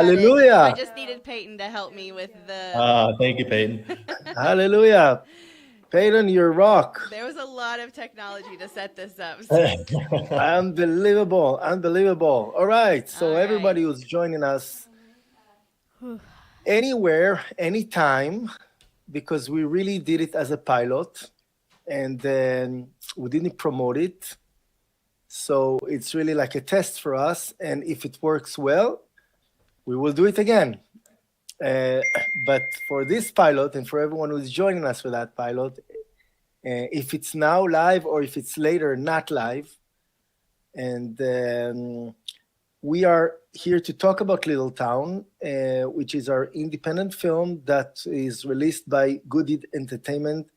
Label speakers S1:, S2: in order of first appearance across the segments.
S1: Hallelujah.
S2: I just needed Peyton to help me with the.
S3: Thank you, Peyton.
S1: Hallelujah. Peyton, you're rock.
S2: There was a lot of technology to set this up. So.
S1: Unbelievable. Unbelievable. All right. So,
S2: All right.
S1: everybody who's joining us anywhere, anytime, because we really did it as a pilot and then we didn't promote it. So, it's really like a test for us. And if it works well, we will do it again. But for this pilot and for everyone who's joining us for that pilot, if it's now live or if it's later not live, and we are here to talk about Little Town, which is our independent film that is released by Good Deed Entertainment,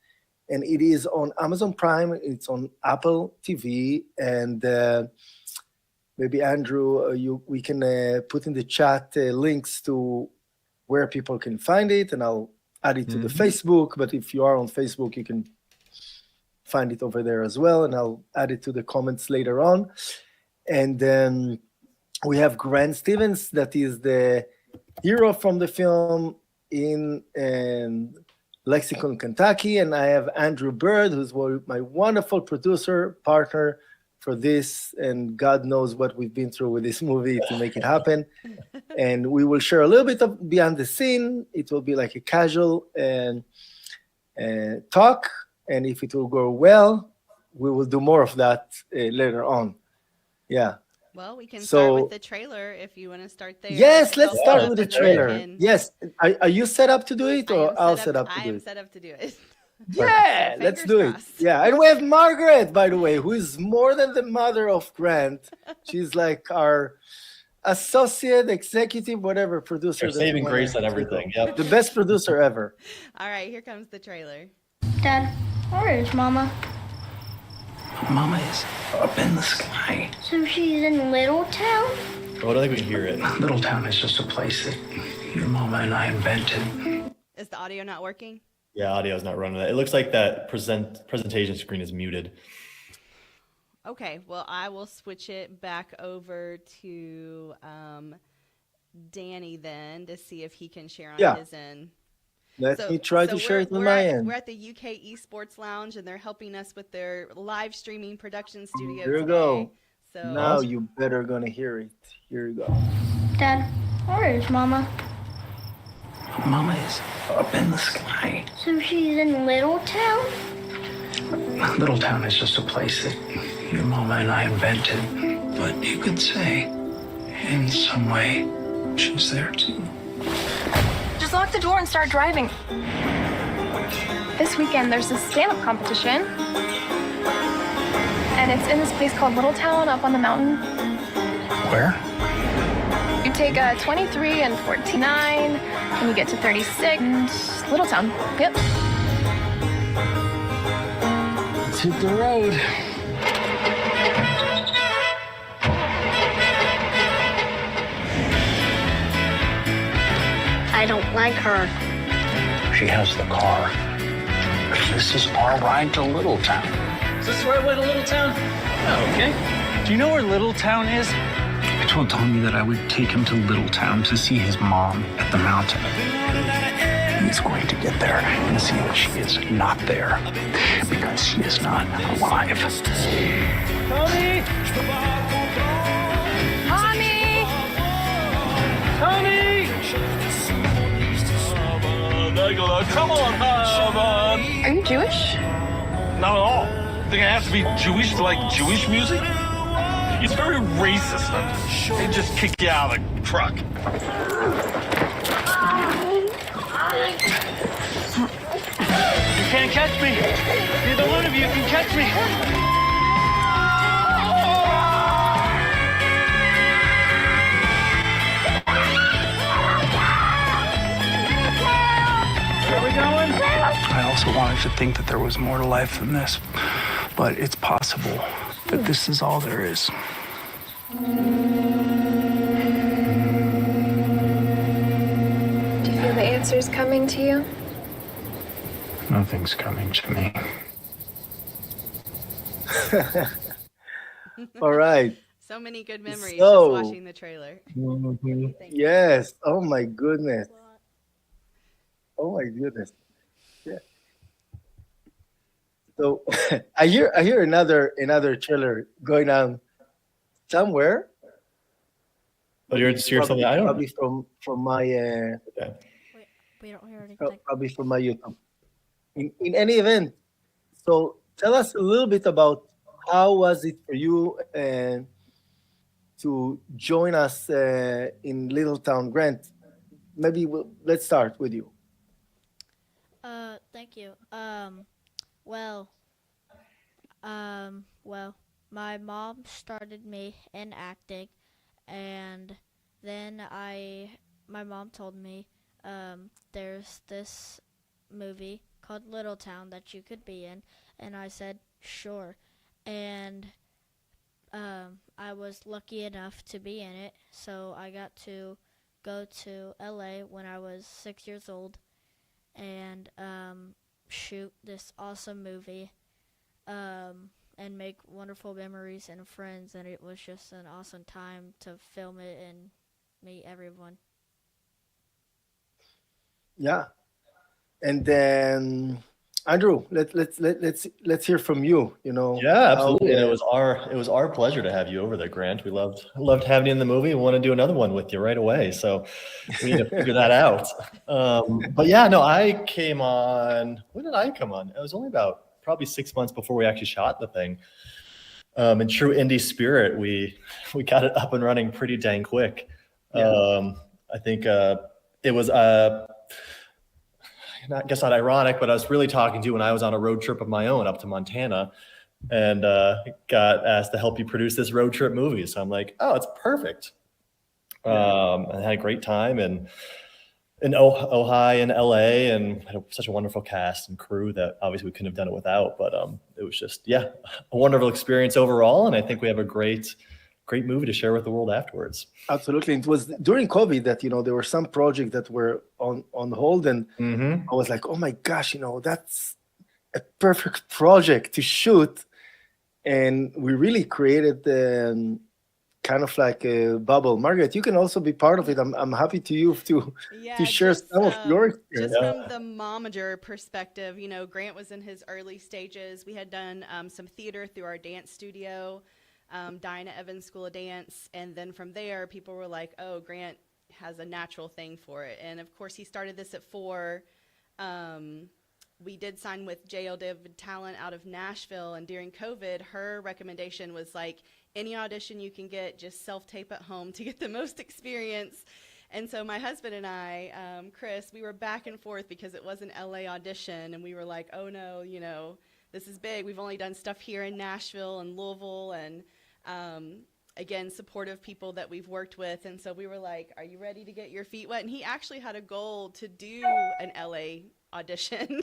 S1: and it is on Amazon Prime, it's on Apple TV, and maybe Andrew, we can put in the chat links to where people can find it, and I'll add it to the Facebook. But if you are on Facebook, you can find it over there as well, and I'll add it to the comments later on. And then we have Grant Stevens, that is the hero from the film in Lexington, Kentucky, and I have Andrew Bird, who's my wonderful producer partner for this, and God knows what we've been through with this movie to make it happen. And we will share a little bit of behind the scene. It will be like a casual talk, and if it will go well, we will do more of that later on. Yeah.
S2: Well, we can start with the trailer if you want to start there.
S1: Yes, let's start with the trailer. Yes. Are you set up to do it, or I'll set up to do it?
S2: I am set up to do it.
S1: Yeah, let's do it. Yeah, and we have Margaret, by the way, who is more than the mother of Grant. She's like our associate, executive, whatever producer.
S3: Saving grace on everything. Yep.
S1: The best producer ever.
S2: All right, here comes the trailer.
S4: Dad, where is Mama?
S5: Mama is up in the sky.
S4: So she's in Little Town?
S3: Oh, I don't think we can hear it.
S5: Little Town is just a place that your mama and I invented.
S2: Is the audio not working?
S3: Yeah, audio's not running. It looks like that presentation screen is muted.
S2: Okay, well, I will switch it back over to Danny then to see if he can share on his end.
S1: Let me try to share it on my end.
S2: We're at the UK Esports Lounge, and they're helping us with their live streaming production studio.
S1: Here you
S2: today.
S1: go.
S2: So
S1: now you better gonna hear it. Here you go.
S4: Dad, where is Mama?
S5: Mama is up in the sky.
S4: So she's in Little Town?
S5: Little Town is just a place that your mama and I invented. But you could say, in some way, she's there too.
S6: Just lock the door and start driving. This weekend there's a stand-up competition. And it's in this place called Little Town up on the mountain.
S5: Where?
S6: You take 23 and 49, and you get to 36, and Little Town. Yep.
S5: Let's hit the road.
S4: I don't like her.
S5: She has the car. This is our ride to Little Town.
S7: Is this the right way to Little Town? Oh, okay. Do you know where Little Town is?
S5: I told Tommy that I would take him to Little Town to see his mom at the mountain. He's going to get there and see that she is not there because she is not alive.
S7: Tommy!
S6: Tommy!
S7: Tommy!
S8: Come on,
S6: Are you Jewish?
S8: Not at all. Think I have to be Jewish to like Jewish music? It's very racist. They just kick you out of the truck.
S7: You can't catch me. Neither one of you can catch me. Where are we going?
S5: I also wanted to think that there was more to life than this, but it's possible that this is all there is.
S6: Do you feel the answers coming to you?
S5: Nothing's coming to me.
S1: All right.
S2: So many good memories
S1: So-
S2: just watching the trailer.
S3: Mhm.
S2: Thank you.
S1: Yes. Oh my goodness. Oh my goodness. Yeah. So I hear another trailer going on somewhere.
S3: But you're just hearing something I don't know.
S1: Probably from my
S3: Okay.
S4: We don't hear anything.
S1: probably from my YouTube. In any event, so tell us a little bit about how was it for you to join us in Littletown, Grant. Maybe let's start with you.
S9: Thank you. Well, my mom started me in acting, and then my mom told me, there's this movie called Littletown that you could be in, and I said, sure. And, I was lucky enough to be in it, so I got to go to LA when I was 6 years old and shoot this awesome movie and make wonderful memories and friends, and it was just an awesome time to film it and meet everyone.
S1: Yeah, and then Andrew, let's hear from you. You know.
S3: Yeah, absolutely.
S1: how,
S3: And it was our pleasure to have you over there, Grant. We loved having you in the movie. We want to do another one with you right away. So we need to figure that out. But yeah, no, I came on. When did I come on? It was only about probably 6 months before we actually shot the thing. In true indie spirit, we got it up and running pretty dang quick.
S1: Yeah.
S3: I think it was I guess not ironic, but I was really talking to you when I was on a road trip of my own up to Montana, and got asked to help you produce this road trip movie. So I'm like, oh, it's perfect. I had a great time in Ojai and LA, and had such a wonderful cast and crew that obviously we couldn't have done it without. But it was just, yeah, a wonderful experience overall, and I think we have a great movie to share with the world afterwards.
S1: Absolutely. It was during COVID that, there were some projects that were on hold, and
S3: Mm-hmm.
S1: I was like, oh my gosh, that's a perfect project to shoot. And we really created kind of like a bubble. Margaret, you can also be part of it. I'm happy to
S2: Yeah,
S1: share
S2: just,
S1: some of your experience.
S2: Just from the momager perspective, Grant was in his early stages. We had done some theater through our dance studio, Dinah Evans School of Dance, and then from there, people were like, "Oh, Grant has a natural thing for it." And of course, he started this at 4. We did sign with JL David Talent out of Nashville, and during COVID, her recommendation was like, any audition you can get, just self-tape at home to get the most experience. And so my husband and I, Chris, we were back and forth because it was an LA audition, and we were like, oh no, this is big. We've only done stuff here in Nashville and Louisville, and again, supportive people that we've worked with. And so we were like, are you ready to get your feet wet? And he actually had a goal to do an LA audition.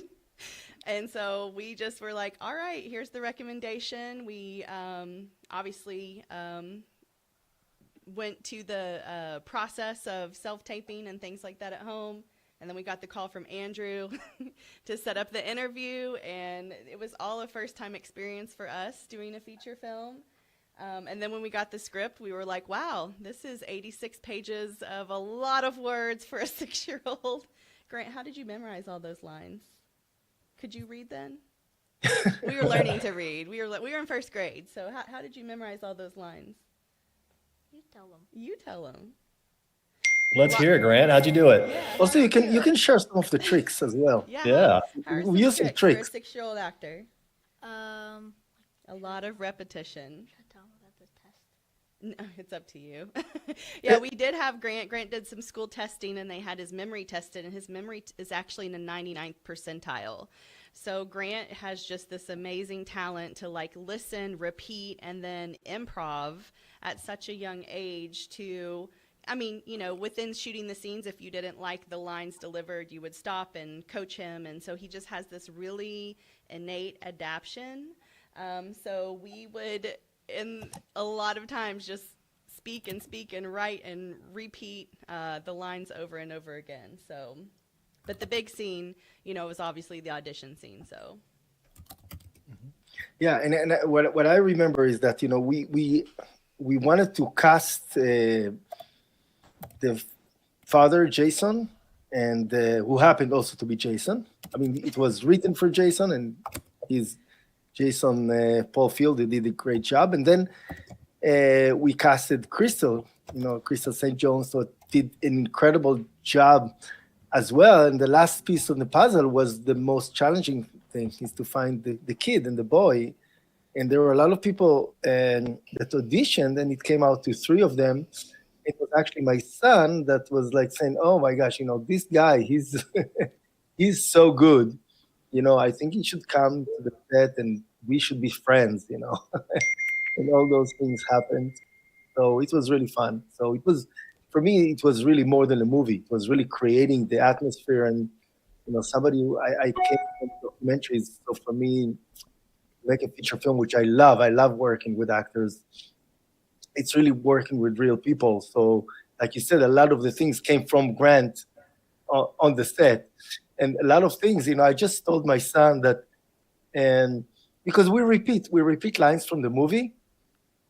S2: And so we just were like, all right, here's the recommendation. We obviously went to the process of self-taping and things like that at home. And then we got the call from Andrew to set up the interview. And it was all a first-time experience for us doing a feature film. And then when we got the script, we were like, wow, this is 86 pages of a lot of words for a 6-year-old. Grant, how did you memorize all those lines? Could you read then? We were learning to read. We were in first grade. So how did you memorize all those lines?
S9: You tell them.
S2: You tell them.
S3: Let's hear it, Grant. How'd you do it?
S2: Yeah.
S1: Also, you can share some of the tricks as well.
S2: Yeah.
S3: Yeah.
S2: How are
S1: We use some tricks.
S2: for a 6-year-old actor.
S9: I
S2: A lot of repetition.
S9: should tell them about the test.
S2: No, it's up to you. Yeah, we did have Grant. Grant did some school testing, and they had his memory tested, and his memory is actually in the 99th percentile. So Grant has just this amazing talent to listen, repeat, and then improv at such a young age to, within shooting the scenes, if you didn't like the lines delivered, you would stop and coach him. And so he just has this really innate adaptation. So we would, in a lot of times, just speak and write and repeat the lines over and over again. So, but the big scene, was obviously the audition scene. So.
S1: Yeah, and what I remember is that we we wanted to cast the father, Jason, and who happened also to be Jason. I mean, it was written for Jason, and he's Jason Paul Field. He did a great job. And then we casted Crystal, Crystal St. Jones, so did an incredible job as well. And the last piece of the puzzle was the most challenging thing, is to find the kid and the boy. And there were a lot of people that auditioned, and it came out to 3 of them. It was actually my son that was like saying, "Oh my gosh, this guy, he's he's so good. I think he should come to the set and we should be friends." And all those things happened. So it was really fun. So it was, for me, it was really more than a movie. It was really creating the atmosphere. And somebody who I came from documentaries. So for me, make a feature film, which I love working with actors. It's really working with real people. So like you said, a lot of the things came from Grant on the set. And a lot of things, I just told my son that, and because we repeat lines from the movie.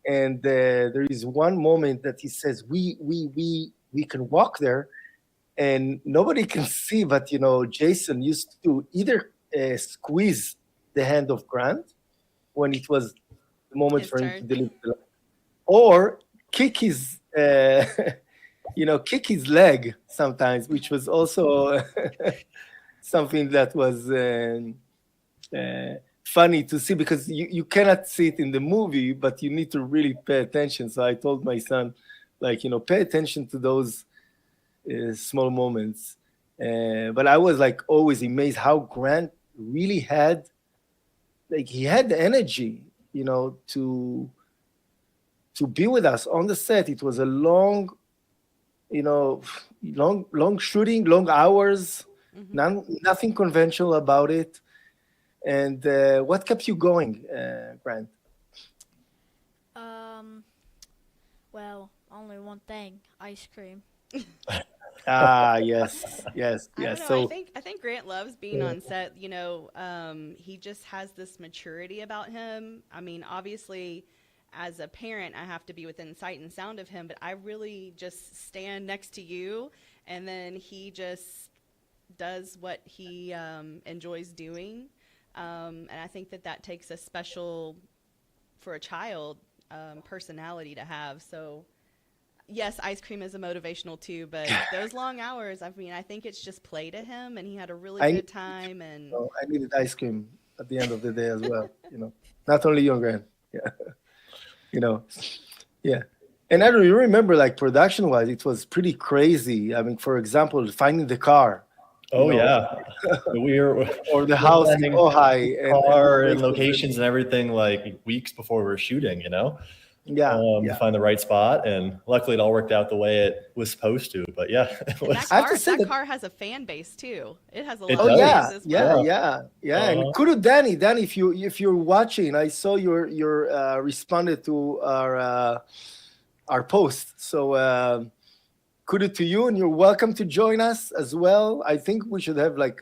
S1: And there is one moment that he says, we can walk there and nobody can see, but Jason used to either squeeze the hand of Grant when it was the moment
S2: His
S1: for him
S2: turn.
S1: to deliver the line, or kick his kick his leg sometimes, which was also something that was funny to see, because you cannot see it in the movie, but you need to really pay attention. So I told my son, pay attention to those small moments. But I was always amazed how Grant really had, he had the energy, to be with us on the set. It was a long shooting, long hours, nothing conventional about it. And what kept you going, Grant?
S9: Well, only one thing: ice cream.
S1: Yes.
S2: I don't know.
S1: So
S2: I think Grant loves being on set. He just has this maturity about him. I mean, obviously, as a parent, I have to be within sight and sound of him, but I really just stand next to you, and then he just does what he enjoys doing. And I think that takes a special, for a child, personality to have. So yes, ice cream is a motivational too, but those long hours, I mean, I think it's just play to him, and he had a really good time. And
S1: I needed ice cream at the end of the day as well. Not only you and Grant. Yeah. Yeah. And I don't you remember, production wise, it was pretty crazy. I mean, for example, finding the car.
S3: Oh yeah, we were
S1: Or the house in Ojai.
S3: Car and locations and everything weeks before we were shooting. To find the right spot, and luckily it all worked out the way it was supposed to. But yeah,
S2: that car has a fan base too. It has a lot of
S1: Oh
S2: fans as well.
S1: yeah. And kudos, Danny, if you're watching, I saw your responded to our post. So kudos to you, and you're welcome to join us as well. I think we should have a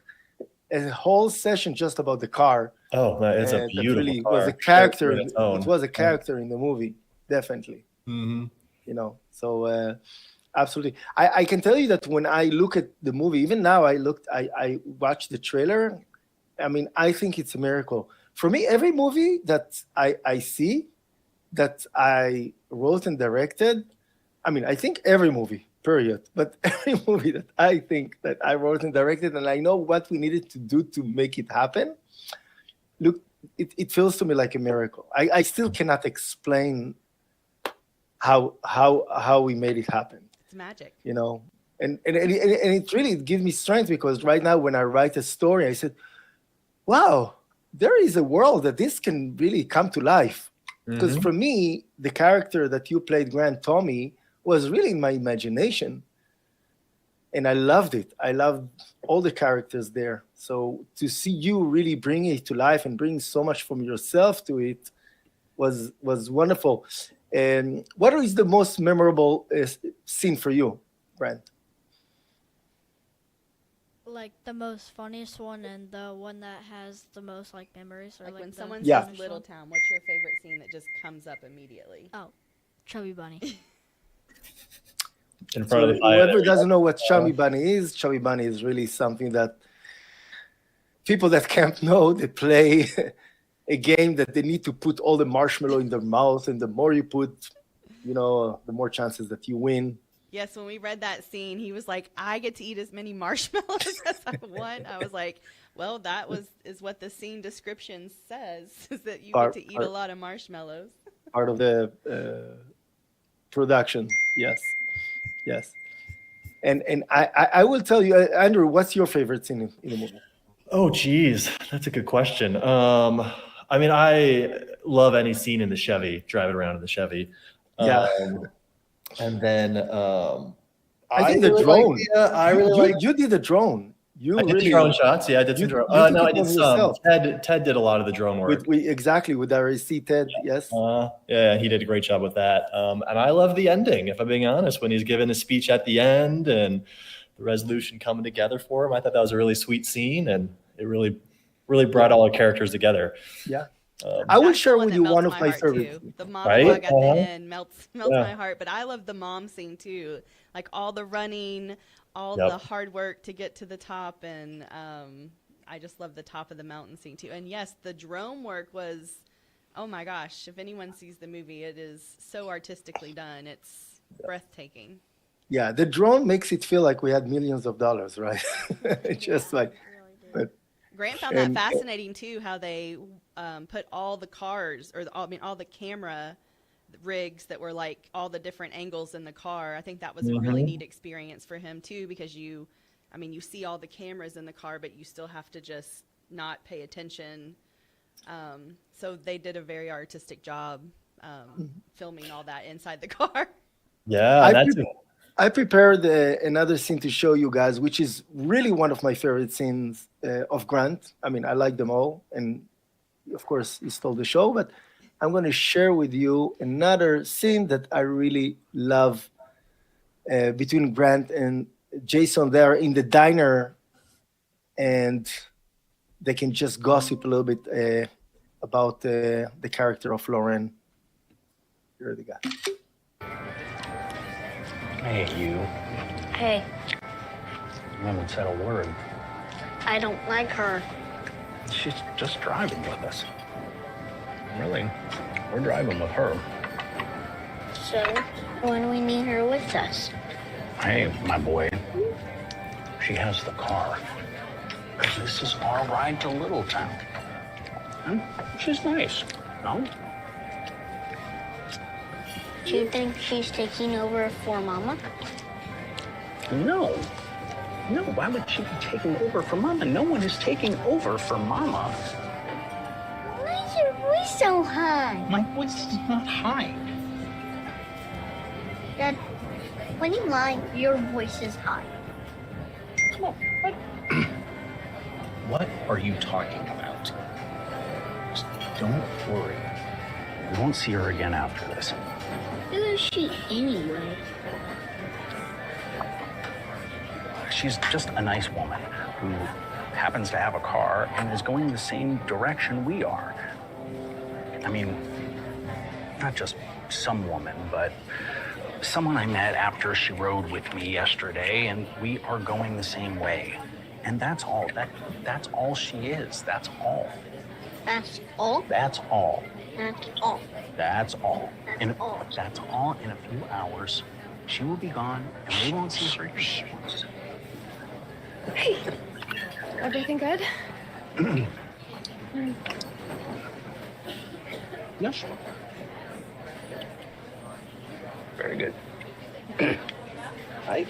S1: whole session just about the car.
S3: Oh, it's a beautiful
S1: really
S3: car.
S1: Was a character.
S3: It
S1: was a character in the movie, definitely.
S3: Mm-hmm.
S1: So absolutely. I can tell you that when I look at the movie, even now I watched the trailer. I mean, I think it's a miracle. For me, every movie that I see that I wrote and directed, I mean, I think every movie, period. But every movie that I think that I wrote and directed, and I know what we needed to do to make it happen, look, it feels to me like a miracle. I still cannot explain how we made it happen.
S2: It's magic.
S1: And it really gives me strength, because right now when I write a story, I said, wow, there is a world that this can really come to life. Because for me, the character that you played, Grant Tommy, was really in my imagination. And I loved it. I loved all the characters there. So to see you really bring it to life and bring so much from yourself to it was wonderful. And what is the most memorable scene for you, Brent?
S9: The most funniest one, and the one that has the most memories, or
S2: When someone
S1: Yeah.
S2: says Little Town, what's your favorite scene that just comes up immediately?
S9: Chubby Bunny.
S3: In front
S1: So
S3: of the fire.
S1: whoever doesn't know what Chubby Bunny is really something that people that camp know. They play a game that they need to put all the marshmallow in their mouth, and the more you put, the more chances that you win.
S2: Yes, when we read that scene, he was like, "I get to eat as many marshmallows as I want." I was like, "Well, is what the scene description says, is that you get to eat a lot of marshmallows."
S1: Part of the production, yes. And I will tell you, Andrew, what's your favorite scene in the movie?
S3: Oh, geez, that's a good question. I mean, I love any scene in the Chevy, driving around in the Chevy.
S1: Yeah.
S3: And then
S1: I think the
S3: really
S1: drone.
S3: Like I really
S1: you did the drone.
S3: I did the drone shots. Yeah, I did some drone.
S1: you
S3: No, I
S1: took it
S3: did
S1: on
S3: some.
S1: yourself.
S3: Ted did a lot of the drone work.
S1: With our RC Ted. Yes.
S3: Yeah, he did a great job with that. And I love the ending, if I'm being honest, when he's giving his speech at the end and the resolution coming together for him. I thought that was a really sweet scene, and it really brought all the characters together.
S1: Yeah. I will
S2: That's the
S1: share
S2: one
S1: with
S2: that
S1: you
S2: melts
S1: one of my
S2: heart,
S1: favorites.
S2: too. The monologue at the
S3: Uh-huh.
S2: end melts my heart. But I love the mom scene too, like all the running, all
S3: Yep.
S2: the hard work to get to the top, and I just love the top of the mountain scene too. And yes, the drone work was, oh my gosh! If anyone sees the movie, it is so artistically done. It's breathtaking.
S1: Yeah, the drone makes it feel like we had millions of dollars, right? Just like, but
S2: Grant found that fascinating too, how they put all the cars, all the camera rigs that were like all the different angles in the car. I think that was a really neat experience for him too, because you see all the cameras in the car, but you still have to just not pay attention. So they did a very artistic job filming all that inside the car.
S3: Yeah,
S1: I prepared another scene to show you guys, which is really one of my favorite scenes of Grant. I mean, I like them all, and of course, he stole the show, but I'm going to share with you another scene that I really love between Grant and Jason. They're in the diner, and they can just gossip a little bit about the character of Lauren. Here they go.
S5: Hey, you.
S10: Hey,
S5: You haven't said a word.
S10: I don't like her.
S5: She's just driving with us. Really? We're driving with her.
S10: So, when do we need her with us?
S5: Hey, my boy. She has the car. 'Cause this is our ride to Littletown. And she's nice, no?
S10: Do you think she's taking over for Mama?
S5: No. No, why would she be taking over for Mama? No one is taking over for Mama.
S10: Why is your voice so high?
S5: My voice is not high.
S10: Dad, when you lie, your voice is high.
S5: Come on, what? What are you talking about? Just don't worry. We won't see her again after this.
S10: Who is she anyway?
S5: She's just a nice woman who happens to have a car and is going the same direction we are. I mean, not just some woman, but someone I met after she rode with me yesterday, and we are going the same way. And that's all. That's all she is. That's all.
S10: That's all?
S5: That's all.
S10: That's all.
S5: That's all.
S10: That's all.
S5: That's all. In a few hours, she will be gone, and we won't see her again.
S6: Hey, everything good?
S5: Yes. Very good. Hi.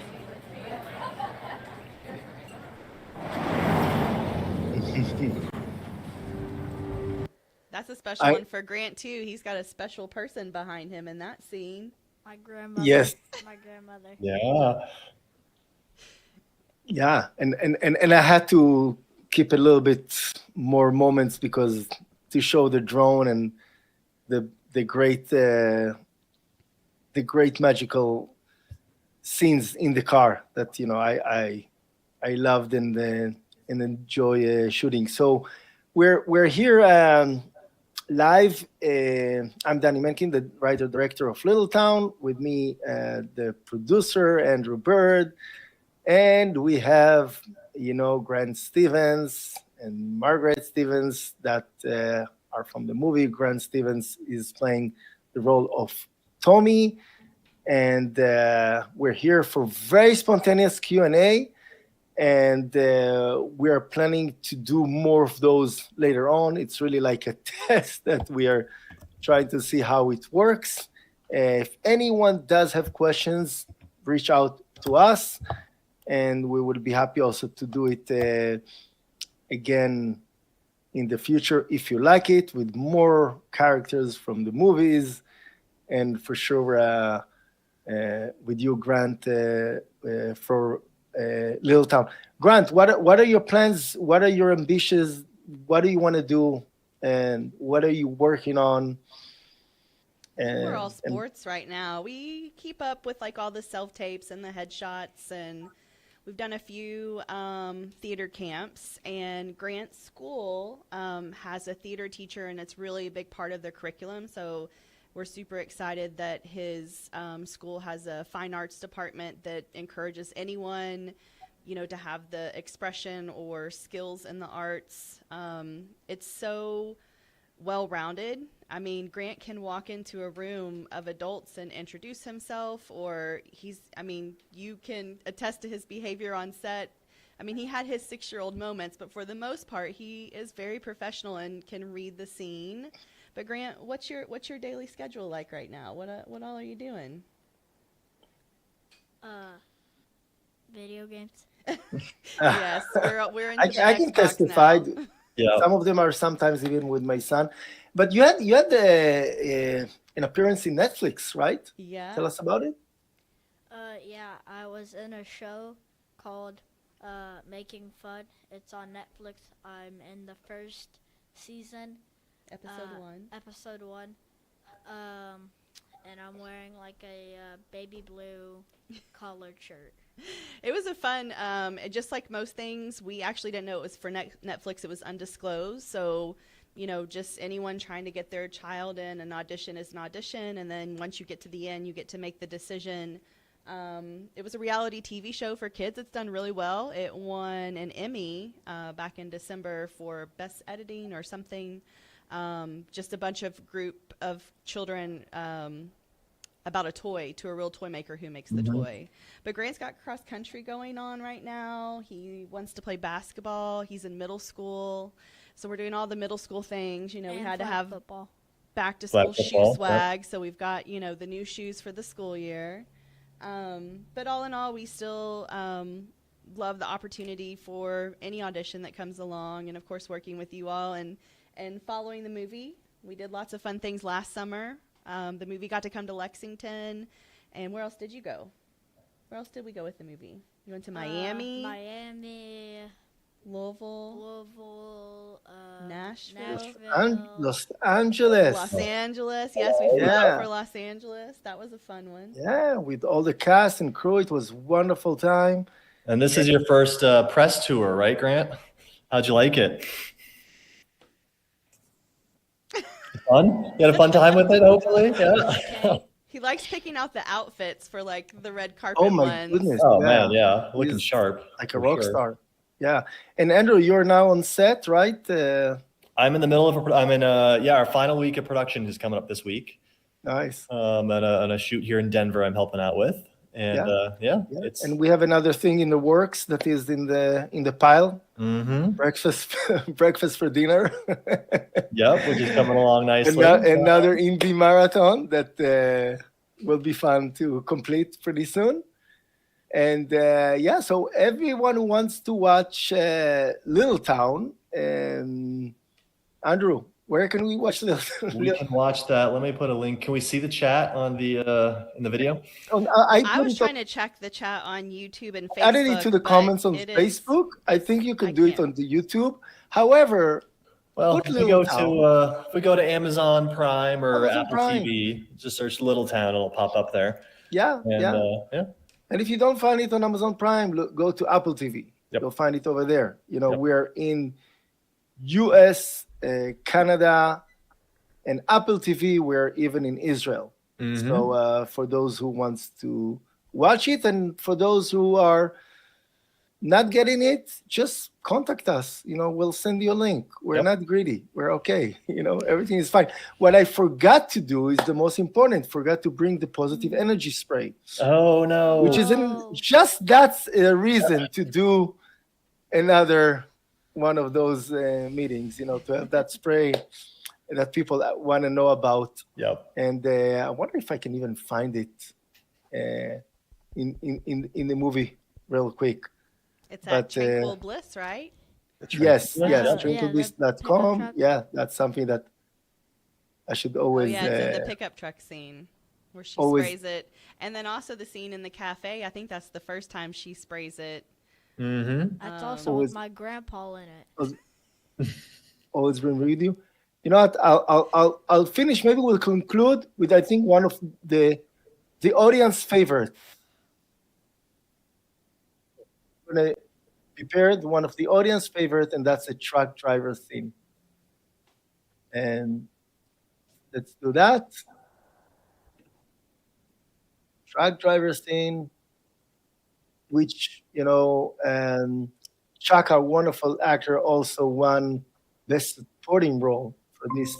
S2: That's a special one for Grant too. He's got a special person behind him in that scene.
S9: My grandmother.
S1: Yes.
S9: My grandmother.
S3: Yeah.
S1: Yeah, and I had to keep a little bit more moments because to show the drone and the great magical scenes in the car that I loved and enjoy shooting. So we're here live. I'm Danny Menken, the writer-director of Little Town. With me, the producer, Andrew Bird. And we have, Grant Stevens and Margaret Stevens that are from the movie. Grant Stevens is playing the role of Tommy. And we're here for very spontaneous Q&A. And we are planning to do more of those later on. It's really like a test that we are trying to see how it works. If anyone does have questions, reach out to us. And we would be happy also to do it again in the future, if you like it, with more characters from the movies. And for sure, with you, Grant, for Little Town. Grant, what are your plans? What are your ambitions? What do you want to do? And what are you working on?
S2: We're all sports right now. We keep up with like all the self-tapes and the headshots, and we've done a few theater camps. And Grant's school has a theater teacher, and it's really a big part of their curriculum. So we're super excited that his school has a fine arts department that encourages anyone, to have the expression or skills in the arts. It's so well-rounded. I mean, Grant can walk into a room of adults and introduce himself, or you can attest to his behavior on set. I mean, he had his 6-year-old moments, but for the most part, he is very professional and can read the scene. But Grant, what's your daily schedule like right now? What all are you doing?
S9: Video games.
S2: Yes, we're into the
S1: I can
S2: Xbox
S1: testify.
S2: now.
S3: Yeah.
S1: Some of them are sometimes even with my son. But you had an appearance in Netflix, right?
S2: Yeah.
S1: Tell us about it.
S9: Yeah, I was in a show called Making Fun. It's on Netflix. I'm in the first season. Episode 1. And I'm wearing like a baby blue collared shirt.
S2: It was a fun, just like most things, we actually didn't know it was for Netflix. It was undisclosed. So, just anyone trying to get their child in an audition is an audition. And then once you get to the end, you get to make the decision. It was a reality TV show for kids. It's done really well. It won an Emmy back in December for Best Editing or something. Just a bunch of group of children about a toy to a real toy maker who makes the toy. But Grant's got cross country going on right now. He wants to play basketball. He's in middle school. So we're doing all the middle school things. We had to have
S9: football.
S2: Back to school shoe
S3: football,
S2: swag. So we've got, the new shoes for the school year. But all in all, we still love the opportunity for any audition that comes along. And of course, working with you all and following the movie. We did lots of fun things last summer. The movie got to come to Lexington. And where else did you go? Where else did we go with the movie? You went to Miami?
S9: Miami.
S2: Louisville. Nashville.
S1: Los Angeles.
S2: Los Angeles. Yes, we flew out for Los Angeles. That was a fun one.
S1: Yeah, with all the cast and crew. It was a wonderful time.
S3: And this is your first press tour, right, Grant? How'd you like it? Fun? You had a fun time with it, hopefully? Yeah.
S2: He likes picking out the outfits for like the red carpet
S1: Oh my
S2: ones.
S1: goodness.
S3: Oh, man, yeah. Looking
S1: He's
S3: sharp.
S1: Like a
S3: for
S1: rock
S3: sure.
S1: star. Yeah. And Andrew, you're now on set, right?
S3: I'm in the middle of our final week of production is coming up this week.
S1: Nice.
S3: And a shoot here in Denver I'm helping out with. And it's
S1: And we have another thing in the works that is in the pile.
S3: mm-hmm.
S1: Breakfast for dinner.
S3: Yep, which is coming along nicely.
S1: Another indie marathon that will be fun to complete pretty soon. And so everyone who wants to watch Little Town, Andrew, where can we watch Little Town?
S3: We can watch that. Let me put a link. Can we see the chat on the in the video?
S2: I was trying to check the chat on YouTube and Facebook.
S1: Added it to the
S2: but
S1: comments on
S2: it is-
S1: Facebook. I think you can
S2: I
S1: do it
S2: can't.
S1: on the YouTube. However,
S3: Well,
S1: put
S3: if we
S1: Little
S3: go
S1: Town.
S3: if we go to Amazon Prime or
S1: Amazon
S3: Apple
S1: Prime.
S3: TV, just search Little Town, it'll pop up there.
S1: Yeah,
S3: And
S1: yeah. And if you don't find it on Amazon Prime, go to Apple TV.
S3: Yep.
S1: You'll find it over there.
S3: Yep.
S1: We're in US, Canada, and Apple TV. We're even in Israel. So for those who wants to watch it, and for those who are not getting it, just contact us. We'll send you a link. We're not greedy. We're okay. Everything is fine. What I forgot to do is the most important. Forgot to bring the positive energy spray.
S3: Oh no!
S1: Which isn't just that's a reason to do another one of those meetings. To have that spray that people want to know about.
S3: Yep.
S1: And I wonder if I can even find it in the movie real quick.
S2: It's at Tranquil Bliss, right?
S1: Yes,
S9: Yeah,
S1: tranquilbliss.com.
S9: pickup
S1: Yeah, that's something that I should always.
S2: Yeah, it's in the pickup truck scene where she sprays it. And then also the scene in the cafe. I think that's the first time she sprays it.
S9: That's also with my grandpa in it.
S1: Always been with you. You know what? I'll finish. Maybe we'll conclude with I think one of the audience favorite. I prepared one of the audience favorite, and that's a truck driver theme. And let's do that. Truck driver theme, which and Chaka, wonderful actor, also won Best Supporting Role for this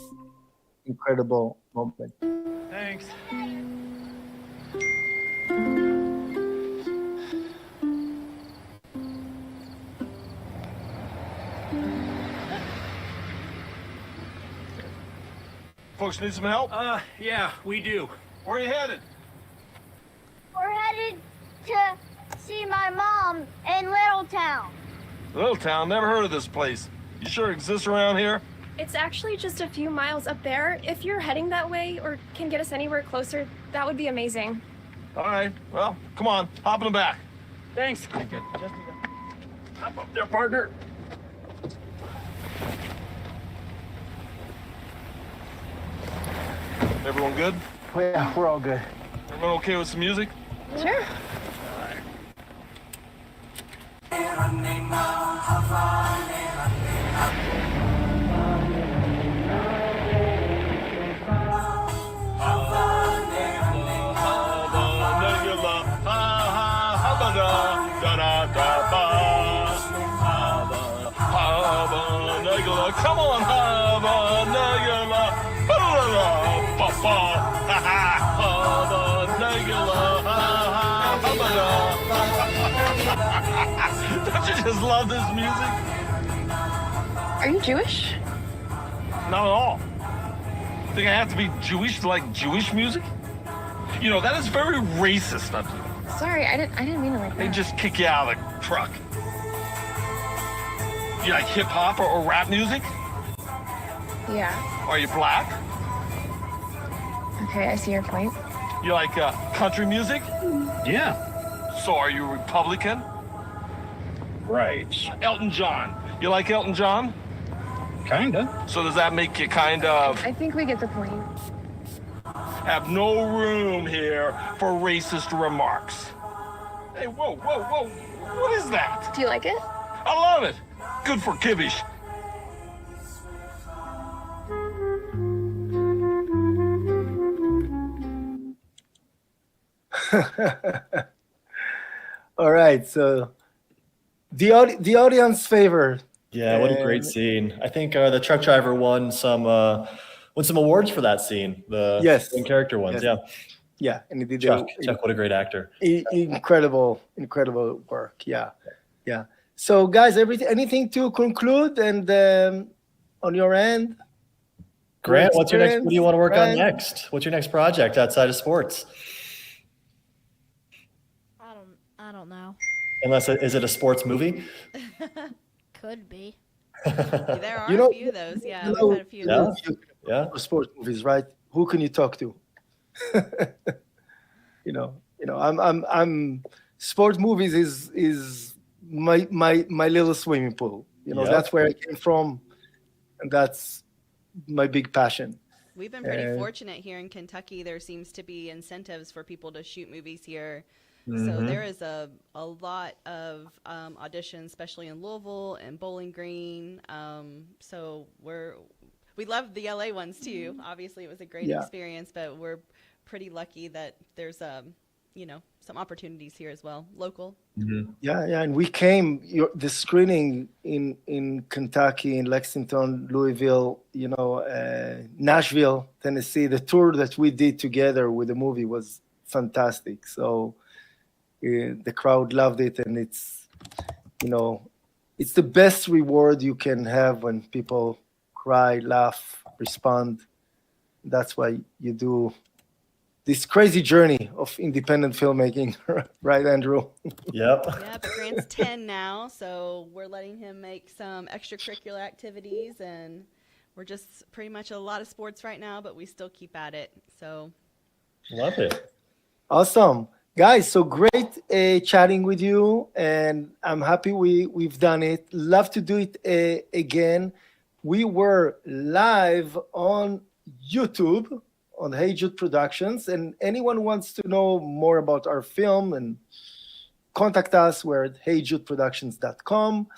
S1: incredible moment.
S7: Thanks.
S8: Folks need some help?
S7: Yeah, we do.
S8: Where are you headed?
S10: We're headed to see my mom in Littletown.
S8: Littletown? Never heard of this place. You sure it exists around here?
S6: It's actually just a few miles up there. If you're heading that way or can get us anywhere closer, that would be amazing.
S8: All right. Well, come on. Hop in the back.
S7: Thanks.
S8: Hop up there, partner. Everyone good?
S5: Oh, yeah, we're all good.
S8: Everyone okay with some music?
S6: Sure.
S8: Come on, don't you just love this music?
S6: Are you Jewish?
S8: Not at all. Think I have to be Jewish to like Jewish music? That is very racist of you.
S6: Sorry, I didn't mean it like
S8: They
S6: that.
S8: just kick you out of the truck. You like hip hop or rap music?
S6: Yeah.
S8: Are you black?
S6: Okay, I see your point.
S8: You like country music?
S7: Yeah.
S8: So are you Republican?
S7: Right.
S8: Elton John. You like Elton John?
S7: Kinda.
S8: So does that make you kind of
S6: I think we get the point.
S8: have no room here for racist remarks? Hey, whoa. What is that?
S6: Do you like it?
S8: I love it. Good for kibbish.
S1: All right, so the audience favor.
S3: Yeah, what a great scene. I think the truck driver won some awards for that scene. The
S1: Yes.
S3: main character ones.
S1: Yes.
S3: Yeah.
S1: Yeah, and he did
S3: Chuck, what a great actor.
S1: incredible work. Yeah. So, guys, anything to conclude? And on your end,
S3: Grant, what do you want to work on
S1: Grant?
S3: next? What's your next project outside of sports?
S9: I don't know.
S3: Is it a sports movie?
S9: Could be.
S2: There are
S1: You know-
S2: a few of those. Yeah,
S1: you
S2: we've
S1: know-
S2: had a few of
S3: Yeah.
S2: those.
S3: Yeah.
S1: For sports movies, right? Who can you talk to? I'm sports movies is my little swimming pool.
S3: Yeah.
S1: That's where I came from, and that's my big passion.
S2: We've been pretty fortunate here in Kentucky. There seems to be incentives for people to shoot movies here. So there is a lot of auditions, especially in Louisville and Bowling Green. So we we loved the LA ones too. Obviously, it was a great
S1: Yeah.
S2: experience, but we're pretty lucky that there's some opportunities here as well, local.
S1: Yeah, yeah, and we came the screening in Kentucky, in Lexington, Louisville, Nashville, Tennessee. The tour that we did together with the movie was fantastic. So the crowd loved it, and it's the best reward you can have when people cry, laugh, respond. That's why you do this crazy journey of independent filmmaking, right, Andrew?
S3: Yep.
S2: Yeah, but Grant's 10 now, so we're letting him make some extracurricular activities, and we're just pretty much a lot of sports right now, but we still keep at it. So
S3: Love it.
S1: Awesome. Guys, so great chatting with you, and I'm happy we've done it. Love to do it again. We were live on YouTube on Hey Jude Productions, and anyone who wants to know more about our film and contact us, we're at heyjudeproductions.com.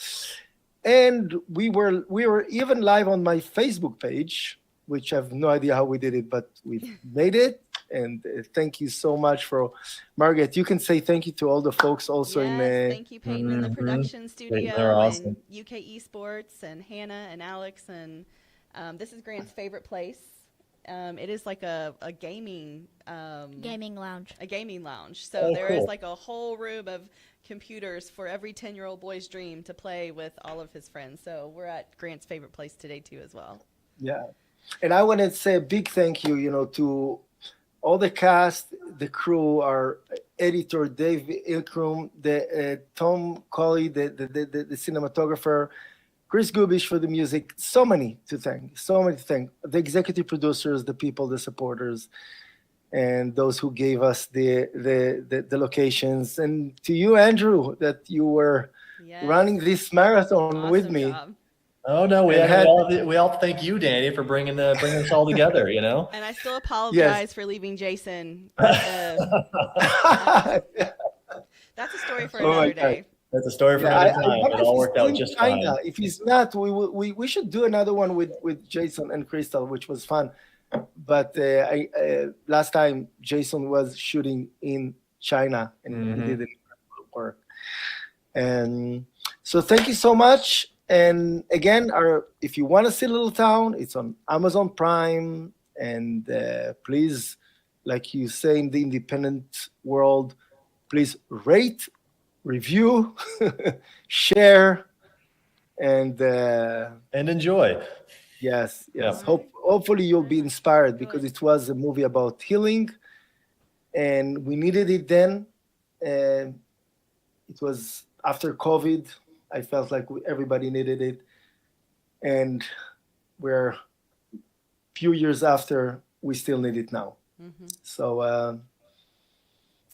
S1: And we were even live on my Facebook page, which I have no idea how we did it, but we made it. And thank you so much for Margaret. You can say thank you to all the folks also
S2: yes, thank you, Peyton, in the production studio,
S3: They're awesome.
S2: and UK Esports, and Hannah and Alex, and this is Grant's favorite place. It is like a gaming
S9: Gaming lounge.
S2: a gaming lounge. So
S3: Oh,
S2: there is
S3: cool.
S2: like a whole room of computers for every 10-year-old boy's dream to play with all of his friends. So we're at Grant's favorite place today too as well.
S1: Yeah. And I want to say a big thank you, to all the cast, the crew, our editor, Dave Ilkrum, the Tom Colley, the cinematographer, Chris Gubish for the music. So many to thank. The executive producers, the people, the supporters, and those who gave us the locations. And to you, Andrew, that you were
S2: Yes.
S1: running this marathon with
S2: Awesome
S1: me.
S2: job.
S3: Oh no, we
S1: And
S3: we all thank you, Danny, for bringing us all together.
S2: And I still apologize for leaving Jason. That's a story for
S1: Oh my
S2: another day.
S3: That's a story for
S1: Yeah,
S3: another time.
S1: wonder
S3: It
S1: if
S3: all
S1: he's
S3: worked out
S1: in
S3: just
S1: China.
S3: fine.
S1: If he's not, we should do another one with Jason and Crystal, which was fun. But last time Jason was shooting in China, and he did incredible work. And so thank you so much. And again, if you want to see Little Town, it's on Amazon Prime. And please, like you say in the independent world, please rate, review, share, and
S3: enjoy.
S1: Yes.
S3: Yeah.
S1: Hopefully you'll be inspired, because it was a movie about healing, and we needed it then. And it was after COVID. I felt like everybody needed it, and we're few years after, we still need it now. So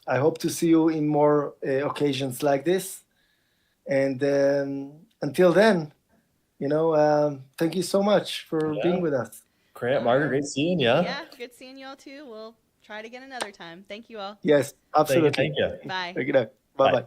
S1: I hope to see you in more occasions like this. And until then, thank you so much for being with us.
S3: Great, Margaret, great seeing you.
S2: Yeah, good seeing you all too. We'll try it again another time. Thank you all.
S1: Yes, absolutely.
S3: Thank you.
S2: Bye.
S1: Take it out. Bye-bye.